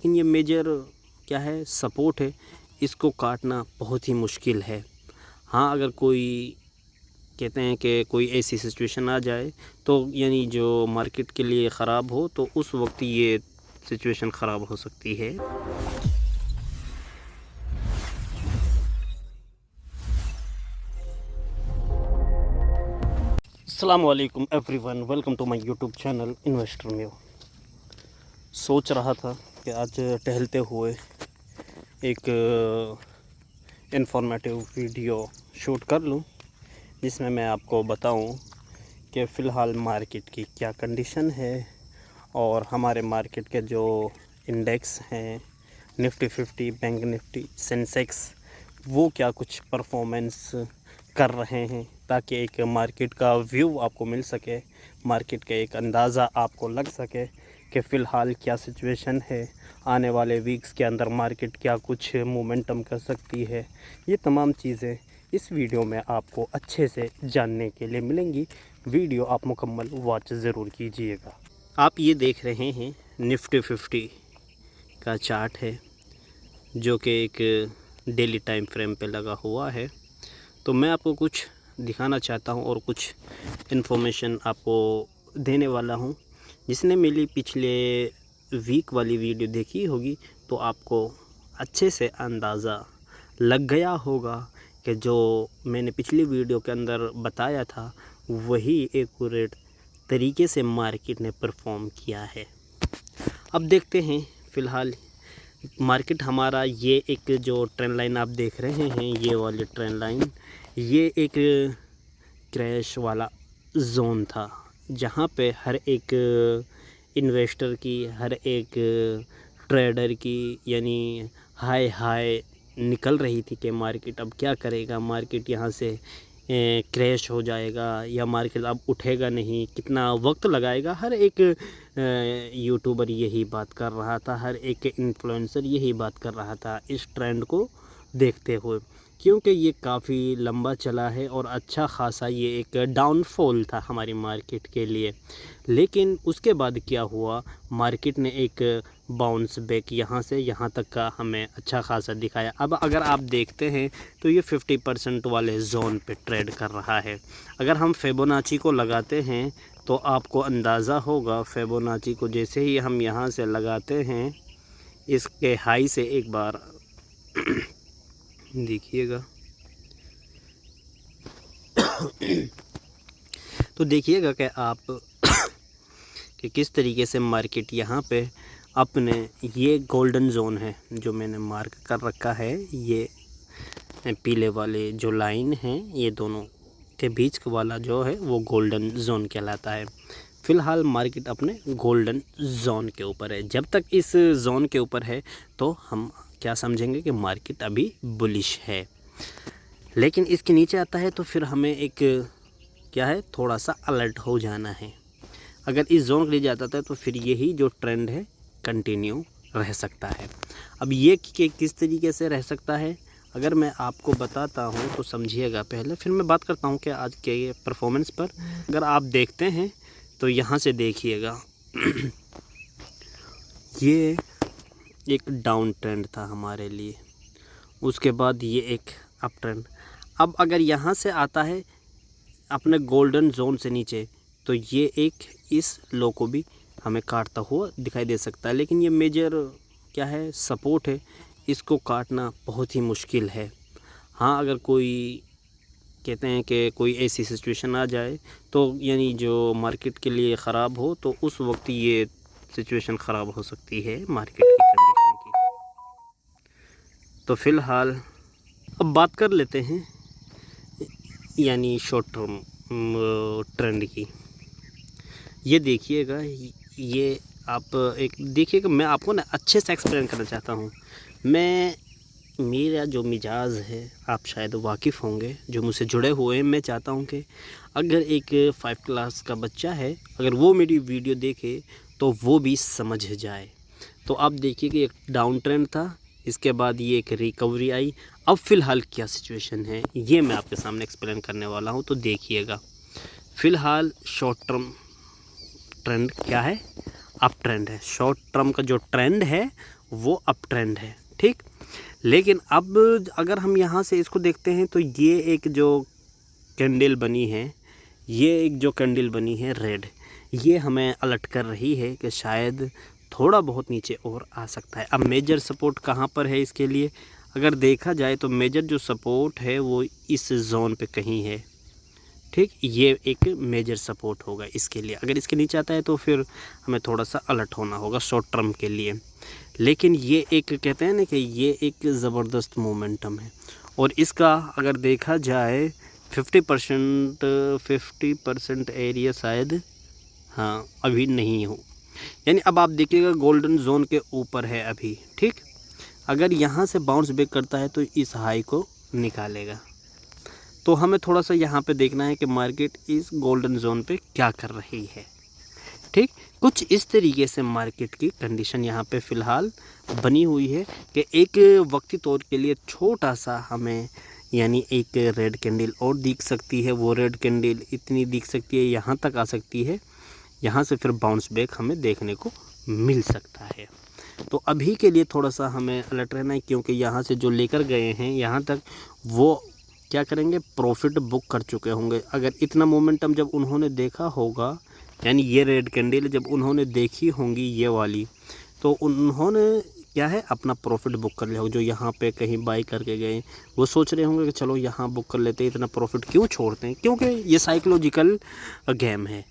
लेकिन ये मेजर क्या है, सपोर्ट है, इसको काटना बहुत ही मुश्किल है। हाँ, अगर कोई कहते हैं कि कोई ऐसी सिचुएशन आ जाए तो यानी जो मार्केट के लिए ख़राब हो, तो उस वक्त ये सिचुएशन ख़राब हो सकती है। अस्सलाम वालेकुम everyone, welcome to my YouTube channel investor म्यू। सोच रहा था कि आज टहलते हुए एक इंफॉर्मेटिव वीडियो शूट कर लूं, जिसमें मैं आपको बताऊं कि फ़िलहाल मार्केट की क्या कंडीशन है और हमारे मार्केट के जो इंडेक्स हैं, निफ्टी 50, बैंक निफ्टी, सेंसेक्स, वो क्या कुछ परफॉर्मेंस कर रहे हैं, ताकि एक मार्केट का व्यू आपको मिल सके, मार्केट का एक अंदाज़ा आपको लग सके कि फ़िलहाल क्या सिचुएशन है, आने वाले वीक्स के अंदर मार्केट क्या कुछ मोमेंटम कर सकती है। ये तमाम चीज़ें इस वीडियो में आपको अच्छे से जानने के लिए मिलेंगी। वीडियो आप मुकम्मल वॉच ज़रूर कीजिएगा। आप ये देख रहे हैं निफ्टी 50 का चार्ट है, जो कि एक डेली टाइम फ्रेम पे लगा हुआ है। तो मैं आपको कुछ दिखाना चाहता हूँ और कुछ इन्फॉर्मेशन आपको देने वाला हूँ। जिसने मेरी पिछले वीक वाली वीडियो देखी होगी तो आपको अच्छे से अंदाज़ा लग गया होगा कि जो मैंने पिछली वीडियो के अंदर बताया था वही एक्यूरेट तरीके से मार्केट ने परफॉर्म किया है। अब देखते हैं फ़िलहाल मार्केट हमारा, ये एक जो ट्रेंड लाइन आप देख रहे हैं, ये वाली ट्रेंड लाइन, ये एक क्रैश वाला जोन था, जहाँ पे हर एक इन्वेस्टर की, हर एक ट्रेडर की यानी हाई हाई निकल रही थी कि मार्केट अब क्या करेगा, मार्केट यहाँ से क्रैश हो जाएगा या मार्केट अब उठेगा नहीं, कितना वक्त लगाएगा। हर एक यूट्यूबर यही बात कर रहा था, हर एक इन्फ्लुएंसर यही बात कर रहा था इस ट्रेंड को देखते हुए, क्योंकि ये काफ़ी लंबा चला है और अच्छा खासा ये एक डाउनफॉल था हमारी मार्केट के लिए। लेकिन उसके बाद क्या हुआ, मार्केट ने एक बाउंस बैक यहाँ से यहाँ तक का हमें अच्छा खासा दिखाया। अब अगर आप देखते हैं तो ये 50% वाले जोन पे ट्रेड कर रहा है। अगर हम फिबोनाची को लगाते हैं तो आपको अंदाज़ा होगा, फिबोनाची को जैसे ही हम यहाँ से लगाते हैं, इसके हाई से एक बार देखिएगा तो देखिएगा कि आप कि किस तरीके से मार्केट यहाँ पे अपने, ये गोल्डन जोन है जो मैंने मार्क कर रखा है, ये पीले वाले जो लाइन हैं, ये दोनों के बीच वाला जो है वो गोल्डन जोन कहलाता है। फ़िलहाल मार्केट अपने गोल्डन जोन के ऊपर है। जब तक इस जोन के ऊपर है तो हम क्या समझेंगे कि मार्केट अभी बुलिश है। लेकिन इसके नीचे आता है तो फिर हमें एक क्या है, थोड़ा सा अलर्ट हो जाना है। अगर इस जोन के लिए जाता था तो फिर यही जो ट्रेंड है कंटिन्यू रह सकता है। अब ये किस तरीके से रह सकता है, अगर मैं आपको बताता हूँ तो समझिएगा पहले, फिर मैं बात करता हूँ कि आज के ये परफॉर्मेंस पर। अगर आप देखते हैं तो यहाँ से देखिएगा ये एक डाउन ट्रेंड था हमारे लिए, उसके बाद ये एक अप ट्रेंड। अब अगर यहाँ से आता है अपने गोल्डन जोन से नीचे तो ये एक इस लो को भी हमें काटता हुआ दिखाई दे सकता है। लेकिन ये मेजर क्या है, सपोर्ट है, इसको काटना बहुत ही मुश्किल है। हाँ, अगर कोई कहते हैं कि कोई ऐसी सिचुएशन आ जाए तो यानी जो मार्केट के लिए ख़राब हो, तो उस वक्त ये सिचुएशन ख़राब हो सकती है मार्केट की कंडीशन की। तो फ़िलहाल अब बात कर लेते हैं यानी शॉर्ट टर्म ट्रेंड की। ये देखिएगा, ये आप एक देखिएगा, मैं आपको ना अच्छे से एक्सप्लेन करना चाहता हूँ। मेरा जो मिजाज है आप शायद वाकिफ़ होंगे, जो मुझसे जुड़े हुए हैं। मैं चाहता हूँ कि अगर एक 5 क्लास का बच्चा है, अगर वो मेरी वीडियो देखे तो वो भी समझ जाए। तो आप देखिए कि एक डाउन ट्रेंड था, इसके बाद ये एक रिकवरी आई। अब फ़िलहाल क्या सिचुएशन है ये मैं आपके सामने एक्सप्लेन करने वाला हूँ, तो देखिएगा। फ़िलहाल शॉर्ट टर्म ट्रेंड क्या है, अप ट्रेंड है। शॉर्ट टर्म का जो ट्रेंड है वो अप ट्रेंड है, ठीक। लेकिन अब अगर हम यहाँ से इसको देखते हैं तो ये एक जो कैंडल बनी है, ये एक जो कैंडल बनी है रेड, ये हमें अलर्ट कर रही है कि शायद थोड़ा बहुत नीचे और आ सकता है। अब मेजर सपोर्ट कहाँ पर है इसके लिए, अगर देखा जाए तो मेजर जो सपोर्ट है वो इस जोन पे कहीं है, ठीक। ये एक मेजर सपोर्ट होगा इसके लिए। अगर इसके नीचे आता है तो फिर हमें थोड़ा सा अलर्ट होना होगा शॉर्ट टर्म के लिए। लेकिन ये एक कहते हैं ना कि ये एक ज़बरदस्त मोमेंटम है, और इसका अगर देखा जाए 50% एरिया शायद हाँ अभी नहीं हो, यानी अब आप देखिएगा गोल्डन जोन के ऊपर है अभी, ठीक। अगर यहाँ से बाउंस बैक करता है तो इस हाई को निकालेगा। तो हमें थोड़ा सा यहाँ पे देखना है कि मार्केट इस गोल्डन जोन पे क्या कर रही है, ठीक। कुछ इस तरीके से मार्केट की कंडीशन यहाँ पे फ़िलहाल बनी हुई है कि एक वक्ती तौर के लिए छोटा सा हमें यानी एक रेड कैंडल और दिख सकती है। वो रेड कैंडल इतनी दिख सकती है, यहाँ तक आ सकती है, यहाँ से फिर बाउंस बैक हमें देखने को मिल सकता है। तो अभी के लिए थोड़ा सा हमें अलर्ट रहना है, क्योंकि यहाँ से जो लेकर गए हैं यहाँ तक वो क्या करेंगे, प्रॉफिट बुक कर चुके होंगे। अगर इतना मोमेंटम जब उन्होंने देखा होगा, यानी ये रेड कैंडल जब उन्होंने देखी होंगी ये वाली, तो उन्होंने क्या है अपना प्रॉफिट बुक कर लिया होगा। जो यहाँ पे कहीं बाई करके गए वो सोच रहे होंगे कि चलो यहाँ बुक कर लेते हैं, इतना प्रॉफिट क्यों छोड़ते हैं, क्योंकि ये साइकोलॉजिकल गेम है।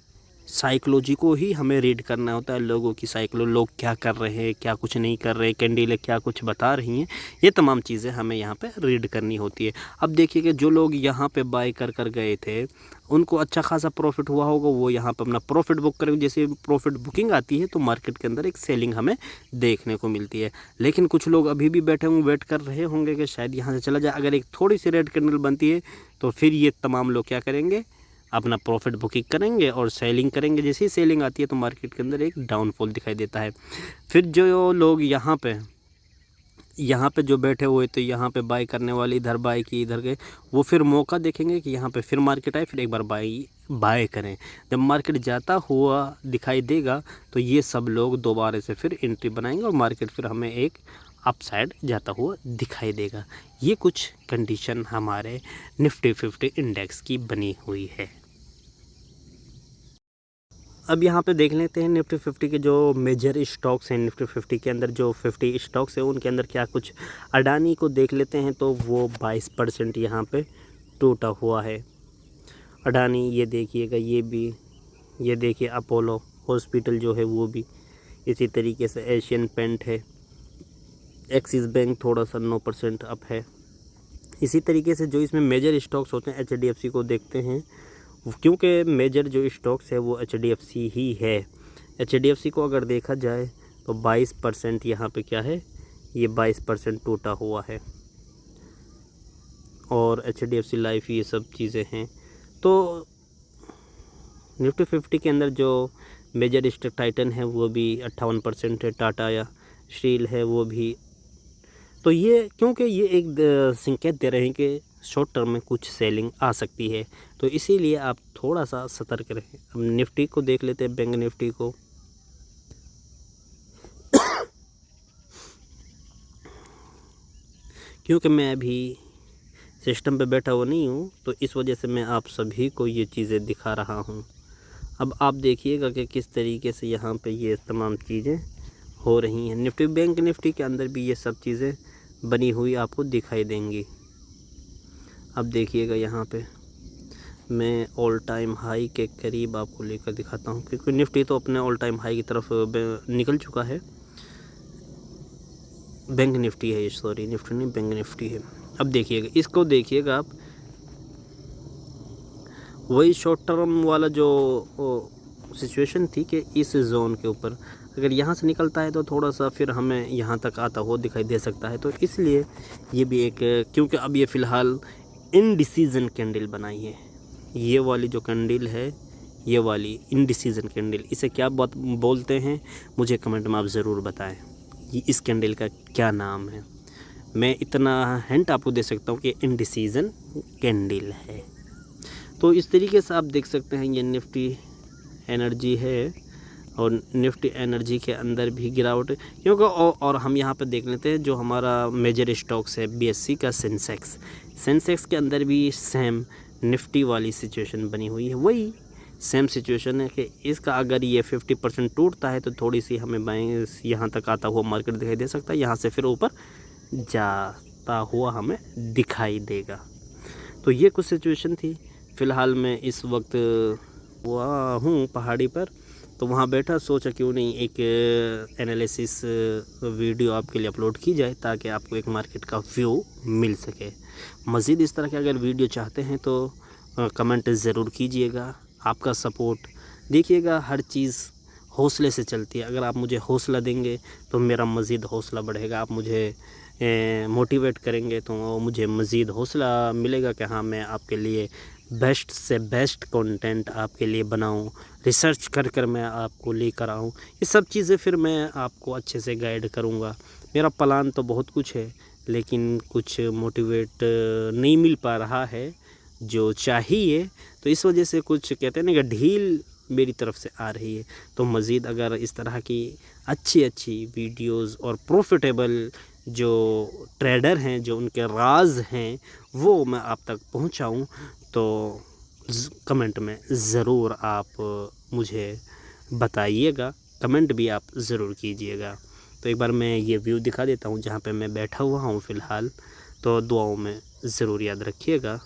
साइकोलॉजी को ही हमें रीड करना होता है, लोगों की साइकोलॉजी, लोग क्या कर रहे हैं, क्या कुछ नहीं कर रहे, कैंडल क्या कुछ बता रही हैं, ये तमाम चीज़ें हमें यहाँ पे रीड करनी होती है। अब देखिए कि जो लोग यहाँ पे बाय कर गए थे उनको अच्छा खासा प्रॉफिट हुआ होगा, वो यहाँ पे अपना प्रॉफिट बुक करेंगे। जैसे प्रॉफिट बुकिंग आती है तो मार्केट के अंदर एक सेलिंग हमें देखने को मिलती है। लेकिन कुछ लोग अभी भी बैठे होंगे, वेट कर रहे होंगे कि शायद यहाँ से चला जाए। अगर एक थोड़ी सी रेड कैंडल बनती है तो फिर ये तमाम लोग क्या करेंगे, अपना प्रॉफिट बुकिंग करेंगे और सेलिंग करेंगे। जैसे ही सेलिंग आती है तो मार्केट के अंदर एक डाउनफॉल दिखाई देता है। फिर जो लोग यहाँ पे जो बैठे हुए थे, यहाँ पे बाई करने वाले इधर बाई की इधर गए, वो फिर मौका देखेंगे कि यहाँ पे फिर मार्केट आए, फिर एक बार बाय करें। जब मार्केट जाता हुआ दिखाई देगा तो ये सब लोग दोबारा से फिर एंट्री बनाएंगे और मार्केट फिर हमें एक अपसाइड जाता हुआ दिखाई देगा। ये कुछ कंडीशन हमारे निफ्टी 50 इंडेक्स की बनी हुई है। अब यहाँ पे देख लेते हैं निफ्टी 50 के जो मेजर स्टॉक्स हैं। निफ्टी 50 के अंदर जो 50 स्टॉक्स हैं उनके अंदर क्या कुछ, अडानी को देख लेते हैं तो वो 22% यहाँ पे टूटा हुआ है। अडानी ये देखिएगा, ये देखिए अपोलो हॉस्पिटल जो है वो भी इसी तरीके से, एशियन पेंट है, एक्सिस बैंक थोड़ा सा 9% अप है। इसी तरीके से जो इसमें मेजर स्टॉक्स होते हैं HDFC को देखते हैं, क्योंकि मेजर जो स्टॉक्स है वो HDFC ही है। HDFC को अगर देखा जाए तो 22% यहाँ पे क्या है, ये 22% टूटा हुआ है, और HDFC लाइफ ये सब चीज़ें हैं। तो निफ्टी 50 के अंदर जो मेजर स्टॉक टाइटन है वो भी 58% है, टाटा या स्टील है वो भी। तो ये क्योंकि ये एक संकेत दे रहे हैं कि शॉर्ट टर्म में कुछ सेलिंग आ सकती है, तो इसीलिए आप थोड़ा सा सतर्क रहें। अब निफ्टी को देख लेते हैं, बैंक निफ्टी को। क्योंकि मैं अभी सिस्टम पे बैठा हुआ नहीं हूँ तो इस वजह से मैं आप सभी को ये चीज़ें दिखा रहा हूँ। अब आप देखिएगा कि किस तरीके से यहाँ पे ये तमाम चीज़ें हो रही हैं। निफ्टी बैंक निफ्टी के अंदर भी ये सब चीज़ें बनी हुई आपको दिखाई देंगी। अब देखिएगा यहाँ पे मैं ऑल टाइम हाई के करीब आपको लेकर दिखाता हूँ, क्योंकि निफ्टी तो अपने ऑल टाइम हाई की तरफ निकल चुका है। बैंक निफ्टी है ये, सॉरी निफ्टी नहीं बैंक निफ्टी है। अब देखिएगा, इसको देखिएगा आप, वही शॉर्ट टर्म वाला जो सिचुएशन थी कि इस जोन के ऊपर अगर यहाँ से निकलता है तो थोड़ा सा फिर हमें यहाँ तक आता हुआ दिखाई दे सकता है। तो इसलिए ये भी एक, क्योंकि अब ये फ़िलहाल इनडिसीजन कैंडल बनाई है, ये वाली जो कैंडल है ये वाली इनडिसीजन कैंडल, इसे क्या बात बोलते हैं मुझे कमेंट में आप ज़रूर बताएं। ये इस कैंडल का क्या नाम है, मैं इतना हिंट आपको दे सकता हूँ कि इनडिसीजन कैंडल है। तो इस तरीके से आप देख सकते हैं ये निफ्टी एनर्जी है और निफ्टी एनर्जी के अंदर भी गिरावट, क्योंकि और हम यहाँ पे देख लेते हैं जो हमारा मेजर स्टॉक्स है BSE का सेंसेक्स के अंदर भी सेम निफ्टी वाली सिचुएशन बनी हुई है। वही सेम सिचुएशन है कि इसका अगर ये 50% टूटता है तो थोड़ी सी हमें बाएं यहाँ तक आता हुआ मार्केट दिखाई दे सकता है, यहाँ से फिर ऊपर जाता हुआ हमें दिखाई देगा। तो ये कुछ सिचुएशन थी। फ़िलहाल मैं इस वक्त हुआ हूँ पहाड़ी पर, तो वहाँ बैठा, सोचा क्यों नहीं एक एनालिसिस वीडियो आपके लिए अपलोड की जाए ताकि आपको एक मार्केट का व्यू मिल सके। मज़ीद इस तरह के अगर वीडियो चाहते हैं तो कमेंट ज़रूर कीजिएगा। आपका सपोर्ट देखिएगा, हर चीज़ हौसले से चलती है। अगर आप मुझे हौसला देंगे तो मेरा मज़ीद हौसला बढ़ेगा। आप मुझे मोटिवेट करेंगे तो मुझे मज़ीद हौसला मिलेगा कि हाँ, मैं आपके लिए बेस्ट से बेस्ट कंटेंट आपके लिए बनाऊं, रिसर्च कर मैं आपको लेकर आऊं। ये सब चीज़ें फिर मैं आपको अच्छे से गाइड करूंगा। मेरा प्लान तो बहुत कुछ है, लेकिन कुछ मोटिवेट नहीं मिल पा रहा है जो चाहिए, तो इस वजह से कुछ कहते हैं ना कि ढील मेरी तरफ से आ रही है। तो मज़ीद अगर इस तरह की अच्छी वीडियोस और प्रॉफिटेबल जो ट्रेडर हैं, जो उनके राज हैं, वो मैं आप तक पहुंचाऊं, तो कमेंट में ज़रूर आप मुझे बताइएगा, कमेंट भी आप ज़रूर कीजिएगा। तो एक बार मैं ये व्यू दिखा देता हूँ जहाँ पे मैं बैठा हुआ हूँ फ़िलहाल, तो दुआओं में ज़रूर याद रखिएगा।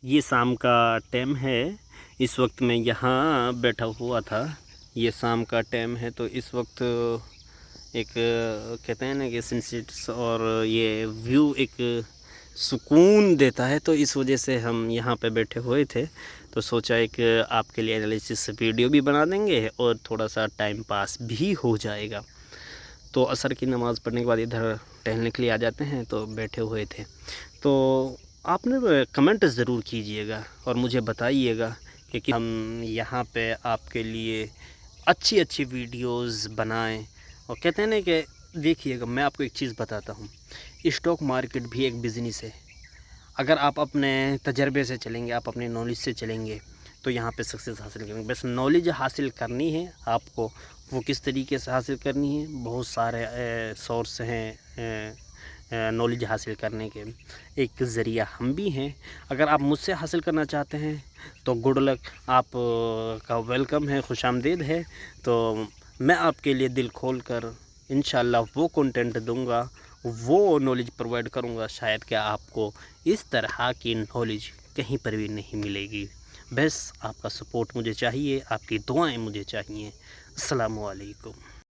ये शाम का टाइम है, इस वक्त मैं यहाँ बैठा हुआ था। ये शाम का टाइम है, तो इस वक्त एक कहते हैं ना कि सनसेट्स और ये व्यू एक सुकून देता है, तो इस वजह से हम यहाँ पे बैठे हुए थे। तो सोचा एक आपके लिए एनालिसिस वीडियो भी बना देंगे और थोड़ा सा टाइम पास भी हो जाएगा। तो असर की नमाज़ पढ़ने के बाद इधर टहलने के लिए आ जाते हैं, तो बैठे हुए थे। तो आपने कमेंट ज़रूर कीजिएगा और मुझे बताइएगा कि हम यहाँ पे आपके लिए अच्छी वीडियोस बनाएं। और कहते हैं ना कि देखिएगा, मैं आपको एक चीज़ बताता हूँ, स्टॉक मार्केट भी एक बिज़नेस है। अगर आप अपने तजर्बे से चलेंगे, आप अपने नॉलेज से चलेंगे, तो यहाँ पे सक्सेस हासिल करेंगे। बस नॉलेज हासिल करनी है आपको, वो किस तरीके से हासिल करनी है, बहुत सारे सोर्स हैं नॉलेज हासिल करने के। एक ज़रिया हम भी हैं। अगर आप मुझसे हासिल करना चाहते हैं तो गुड लक, आप का वेलकम है, खुशामदीद है। तो मैं आपके लिए दिल खोल कर इंशाल्लाह वो कंटेंट दूंगा, वो नॉलेज प्रोवाइड करूंगा, शायद कि आपको इस तरह की नॉलेज कहीं पर भी नहीं मिलेगी। बस आपका सपोर्ट मुझे चाहिए, आपकी दुआएं मुझे चाहिए। अस्सलामु अलैकुम।